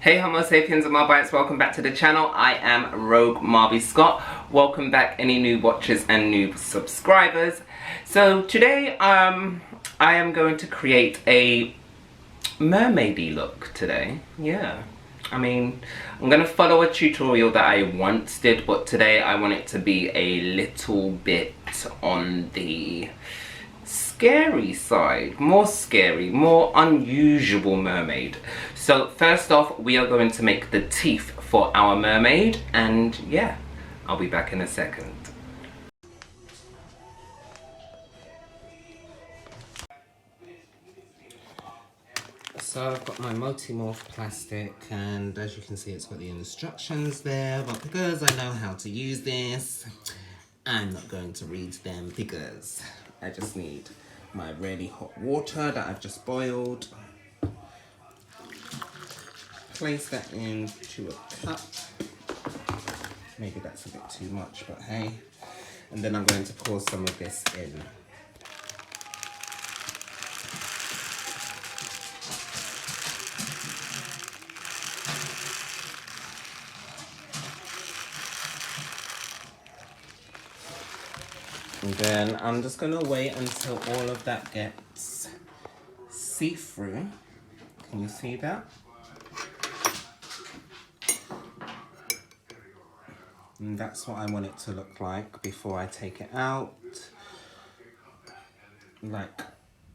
Hey Homo sapiens and Marbites, welcome back to the channel. I am Rogue Marby Scott. Welcome back any new watchers and new subscribers. So today I am going to create a mermaidy look today. Yeah. I mean, I'm going to follow a tutorial that I once did, but today I want it to be a little bit on the scary side, more scary, more unusual mermaid. So first off, we are going to make the teeth for our mermaid, and yeah, I'll be back in a second. So I've got my multi-morph plastic, and as you can see it's got the instructions there, but because I know how to use this, I'm not going to read them because I just need my really hot water that I've just boiled. Place that into a cup. Maybe that's a bit too much, but hey. And then I'm going to pour some of this in. And then I'm just going to wait until all of that gets see-through. Can you see that? And that's what I want it to look like before I take it out. Like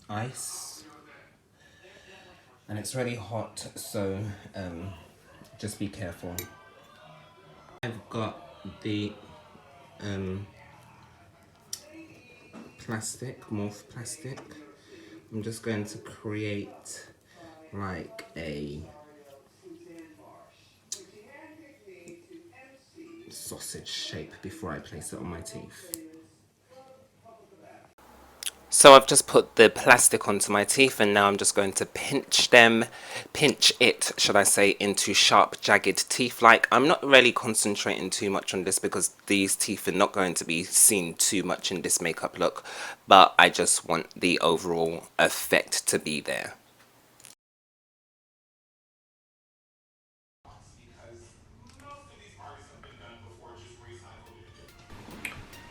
ice. And it's really hot, so just be careful. I've got the morph plastic. I'm just going to create like a sausage shape before I place it on my teeth. So I've just put the plastic onto my teeth, and now I'm just going to pinch it, should I say, into sharp, jagged teeth. Like, I'm not really concentrating too much on this because these teeth are not going to be seen too much in this makeup look, but I just want the overall effect to be there.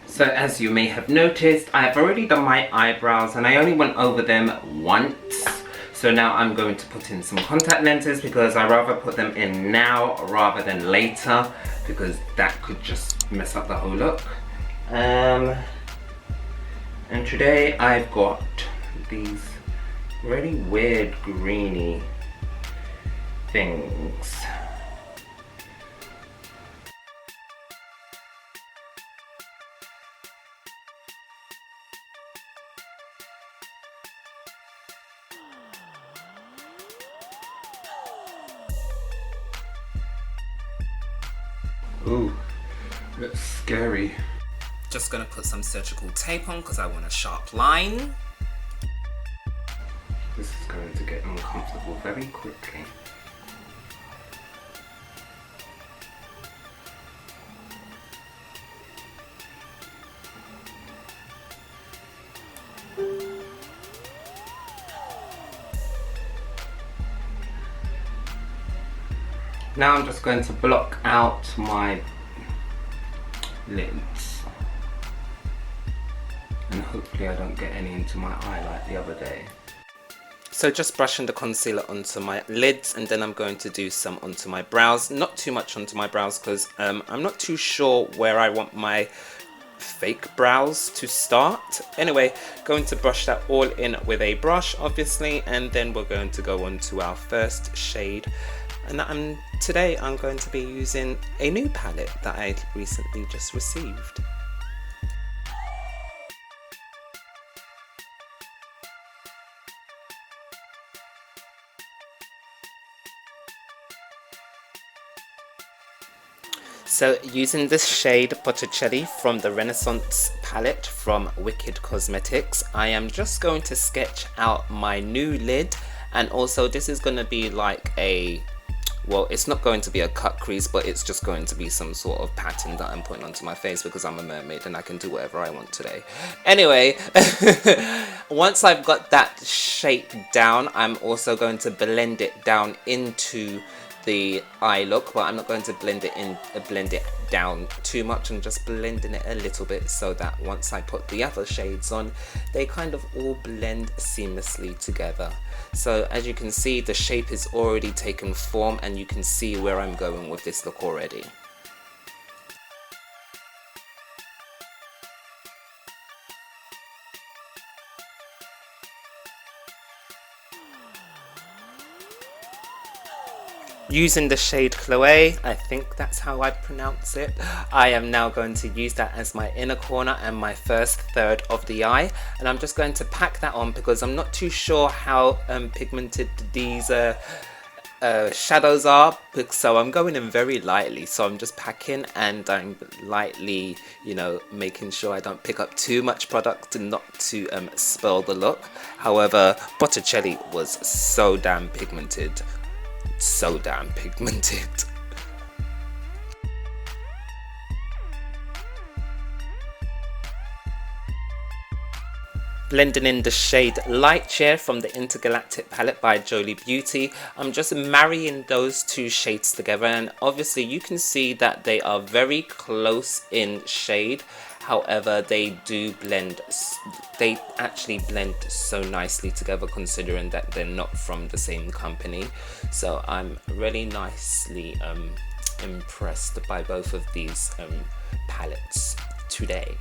So as you may have noticed, I have already done my eyebrows and I only went over them once. So now I'm going to put in some contact lenses because I rather put them in now rather than later, because that could just mess up the whole look. And today I've got these really weird greeny things. Ooh, looks scary. Just gonna put some surgical tape on because I want a sharp line. This is going to get uncomfortable very quickly. Now I'm just going to block out my lids, and hopefully I don't get any into my eye like the other day. So just brushing the concealer onto my lids, and then I'm going to do some onto my brows. Not too much onto my brows because I'm not too sure where I want my fake brows to start. Anyway, going to brush that all in with a brush obviously, and then we're going to go on to our first shade. And today I'm going to be using a new palette that I recently just received. So using this shade Botticelli from the Renaissance palette from Wicked Cosmetics, I am just going to sketch out my new lid, and also this is going to be like a, well, it's not going to be a cut crease, but it's just going to be some sort of pattern that I'm putting onto my face because I'm a mermaid and I can do whatever I want today. Anyway, once I've got that shape down, I'm also going to blend it down into the eye look, but I'm not going to blend it down too much. I'm just blending it a little bit so that once I put the other shades on, they kind of all blend seamlessly together. So as you can see, the shape is already taken form, and you can see where I'm going with this look already. Using the shade Chloe, I think that's how I pronounce it, I am now going to use that as my inner corner and my first third of the eye, and I'm just going to pack that on because I'm not too sure how pigmented these shadows are, so I'm going in very lightly. So I'm just packing, and I'm lightly, you know, making sure I don't pick up too much product and not to spoil the look. However, Botticelli was so damn pigmented. So damn pigmented. Blending in the shade Light Chair from the Intergalactic palette by Jolie Beauty. I'm just marrying those two shades together, and obviously you can see that they are very close in shade. However, they actually blend so nicely together, considering that they're not from the same company. So I'm really nicely impressed by both of these palettes today.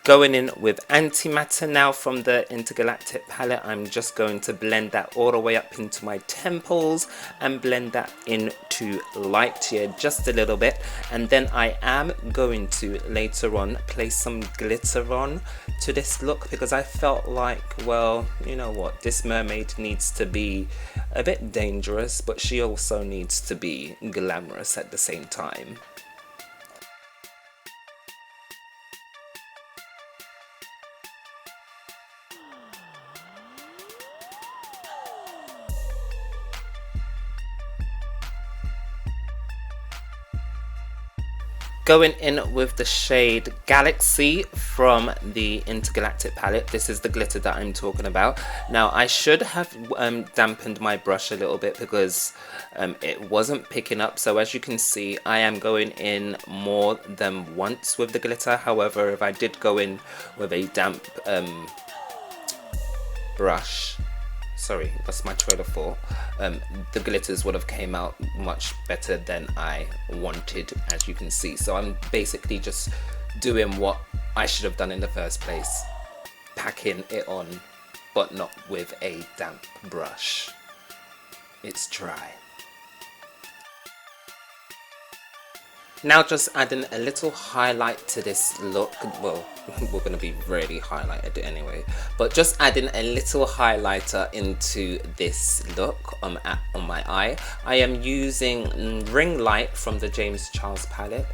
Going in with Antimatter now from the Intergalactic palette, I'm just going to blend that all the way up into my temples and blend that into Light here just a little bit, and then I am going to later on place some glitter on to this look, because I felt like, well, you know what, this mermaid needs to be a bit dangerous, but she also needs to be glamorous at the same time. Going in with the shade Galaxy from the Intergalactic palette. This is the glitter that I'm talking about. Now, I should have dampened my brush a little bit because it wasn't picking up. So as you can see, I am going in more than once with the glitter. However, if I did go in with a damp brush, sorry, that's my trail of thought, the glitters would have came out much better than I wanted, as you can see. So I'm basically just doing what I should have done in the first place, packing it on, but not with a damp brush. It's dry. Now just adding a little highlight to this look. Well, we're going to be really highlighted anyway, but just adding a little highlighter into this look on my eye. I am using Ring Light from the James Charles palette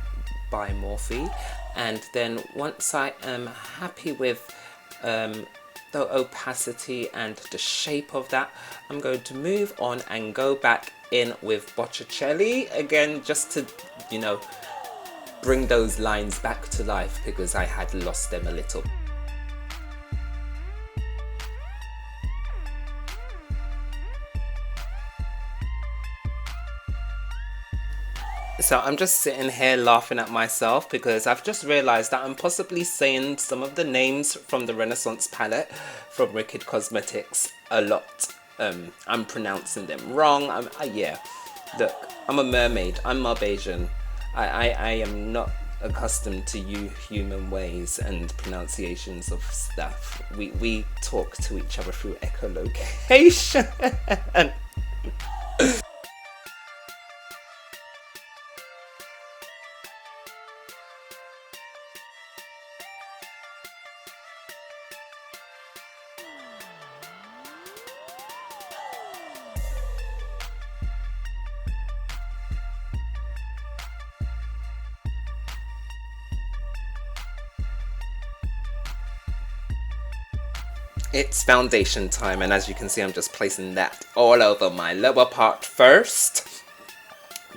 by Morphe, and then once I am happy with the opacity and the shape of that, I'm going to move on and go back in with Botticelli again, just to, you know, bring those lines back to life because I had lost them a little. So I'm just sitting here laughing at myself because I've just realized that I'm possibly saying some of the names from the Renaissance palette from Wicked Cosmetics a lot. I'm pronouncing them wrong. Yeah, look, I'm a mermaid. I'm Marbasian. I am not accustomed to you human ways and pronunciations of stuff. We talk to each other through echolocation. It's foundation time, and as you can see, I'm just placing that all over my lower part first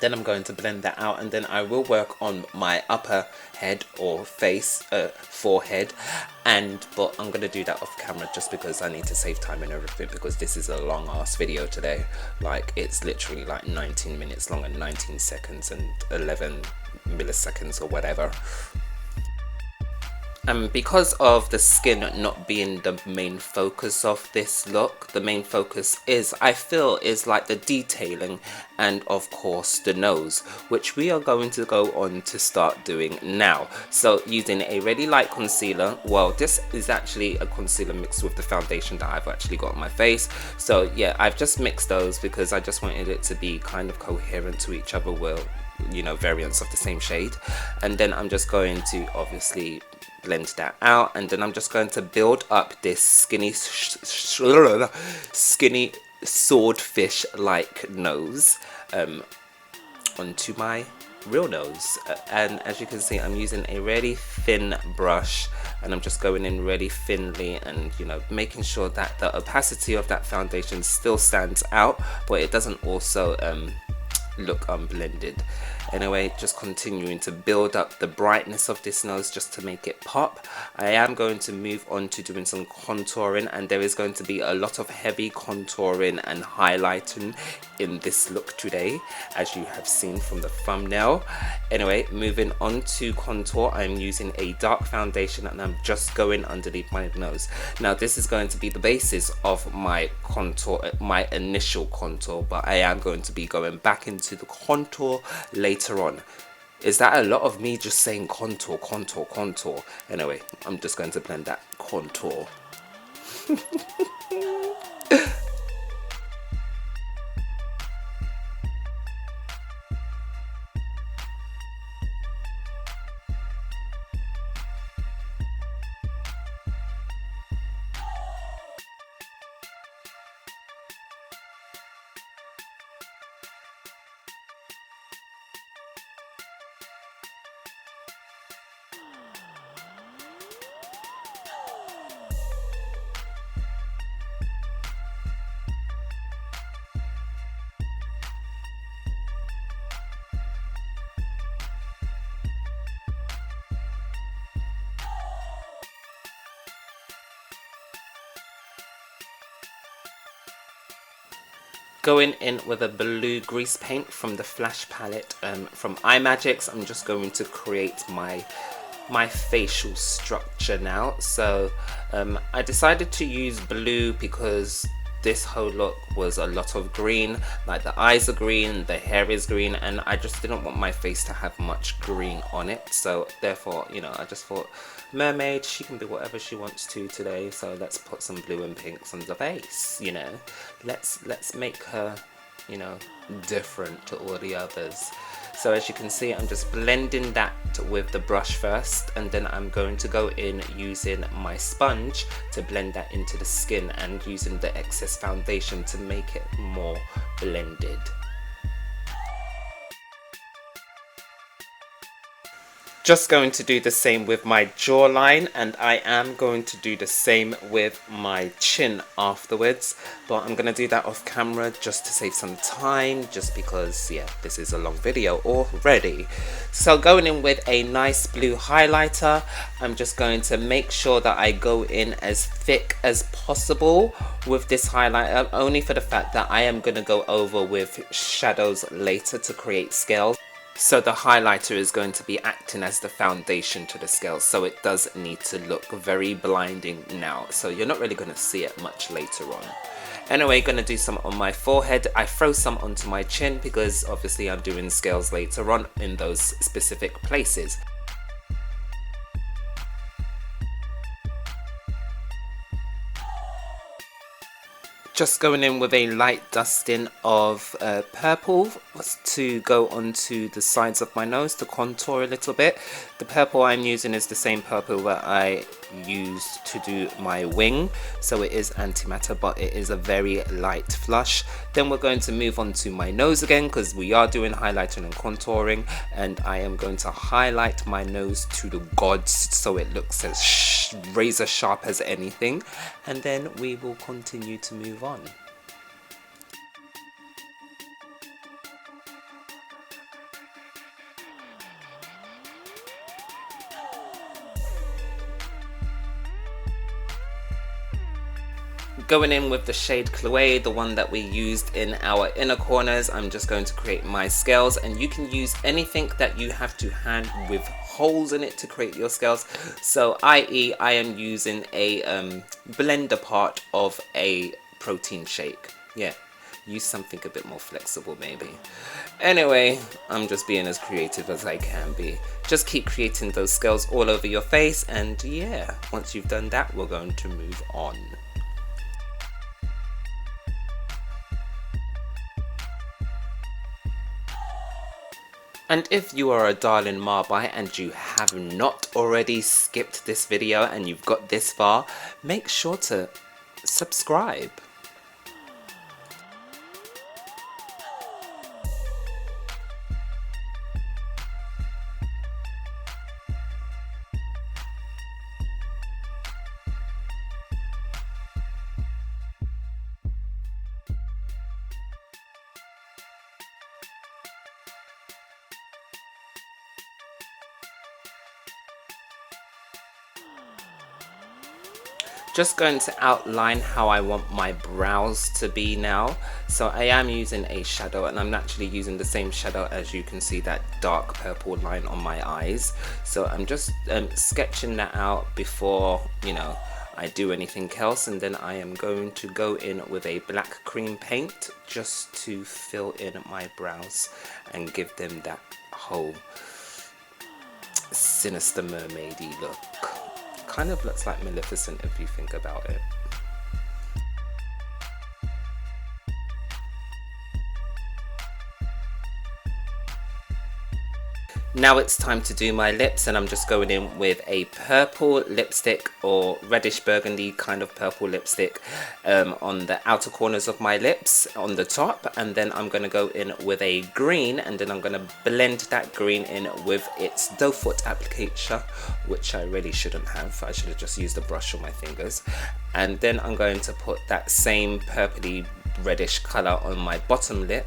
Then I'm going to blend that out, and then I will work on my upper head or face, forehead, but I'm going to do that off camera just because I need to save time and everything, because this is a long ass video today. Like, it's literally like 19 minutes long and 19 seconds and 11 milliseconds or whatever. And because of the skin not being the main focus of this look, the main focus is, I feel, is like the detailing and of course the nose, which we are going to go on to start doing now. So using a really light concealer, well, this is actually a concealer mixed with the foundation that I've actually got on my face. So yeah, I've just mixed those because I just wanted it to be kind of coherent to each other, well, you know, variants of the same shade. And then I'm just going to obviously blend that out, and then I'm just going to build up this skinny swordfish like nose onto my real nose. And as you can see, I'm using a really thin brush, and I'm just going in really thinly, and you know, making sure that the opacity of that foundation still stands out, but it doesn't also look unblended. Anyway, just continuing to build up the brightness of this nose just to make it pop. I am going to move on to doing some contouring, and there is going to be a lot of heavy contouring and highlighting in this look today, as you have seen from the thumbnail. Anyway, moving on to contour, I'm using a dark foundation and I'm just going underneath my nose. Now this is going to be the basis of my contour, my initial contour, but I am going to be going back into the contour later on. Is that a lot of me just saying contour, contour, contour? Anyway, I'm just going to blend that contour. Going in with a blue grease paint from the Flash palette from iMagics. I'm just going to create my facial structure now. So I decided to use blue because this whole look was a lot of green. Like, the eyes are green, the hair is green, and I just didn't want my face to have much green on it. So therefore, you know, I just thought, Mermaid, she can be whatever she wants to today, so let's put some blue and pinks on the face, you know. Let's make her, you know, different to all the others. So as you can see, I'm just blending that with the brush first, and then I'm going to go in using my sponge to blend that into the skin, and using the excess foundation to make it more blended. Just going to do the same with my jawline, and I am going to do the same with my chin afterwards, but I'm going to do that off camera just to save some time, just because, yeah, this is a long video already. So going in with a nice blue highlighter, I'm just going to make sure that I go in as thick as possible with this highlighter, only for the fact that I am going to go over with shadows later to create scales. So the highlighter is going to be acting as the foundation to the scales, so it does need to look very blinding now. So you're not really going to see it much later on. Anyway, going to do some on my forehead. I throw some onto my chin because obviously I'm doing scales later on in those specific places. Just going in with a light dusting of purple to go onto the sides of my nose to contour a little bit. The purple I'm using is the same purple that I used to do my wing, so it is antimatter, but it is a very light flush. Then we're going to move on to my nose again, because we are doing highlighting and contouring, and I am going to highlight my nose to the gods so it looks as razor sharp as anything, and then we will continue to move on. Going in with the shade Chloe, the one that we used in our inner corners, I'm just going to create my scales, and you can use anything that you have to hand with holes in it to create your scales. So i.e. I am using a blender part of a protein shake. Yeah, use something a bit more flexible maybe. Anyway, I'm just being as creative as I can be. Just keep creating those scales all over your face, and yeah, once you've done that, we're going to move on. And if you are a darling Marbite and you have not already skipped this video and you've got this far, make sure to subscribe. Just going to outline how I want my brows to be now. So I am using a shadow, and I'm actually using the same shadow as you can see, that dark purple line on my eyes. So I'm just sketching that out before, you know, I do anything else, and then I am going to go in with a black cream paint just to fill in my brows and give them that whole sinister mermaidy look. Kind of looks like Maleficent if you think about it. Now it's time to do my lips, and I'm just going in with a purple lipstick, or reddish burgundy kind of purple lipstick, on the outer corners of my lips on the top, and then I'm going to go in with a green, and then I'm going to blend that green in with its doe foot applicator, which I really shouldn't have. I should have just used a brush on my fingers. And then I'm going to put that same purpley reddish color on my bottom lip,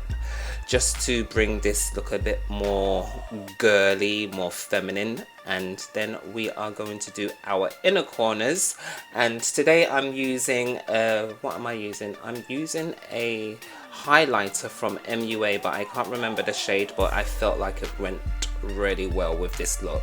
just to bring this look a bit more girly, more feminine. And then we are going to do our inner corners, and today I'm using what am I using? I'm using a highlighter from MUA, but I can't remember the shade, but I felt like it went really well with this look.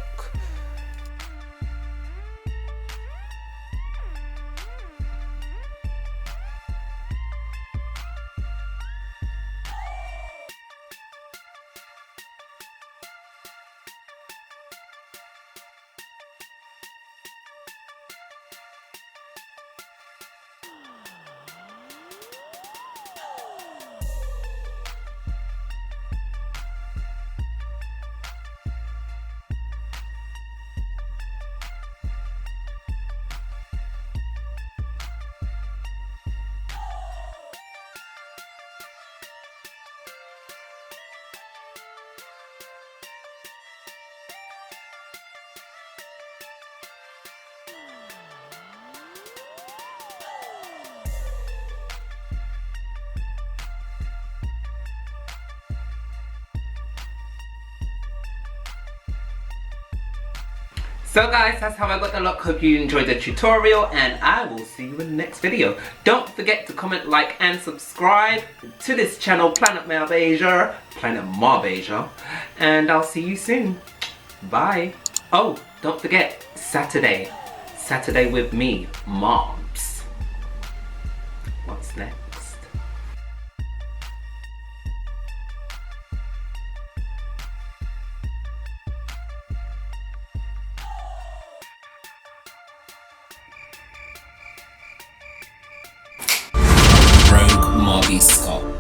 So guys, that's how I got the look. Hope you enjoyed the tutorial, and I will see you in the next video. Don't forget to comment, like, and subscribe to this channel, Planet Marbasia, and I'll see you soon. Bye. Oh, don't forget, Saturday with me, Marbz. What's next? Marby Scott.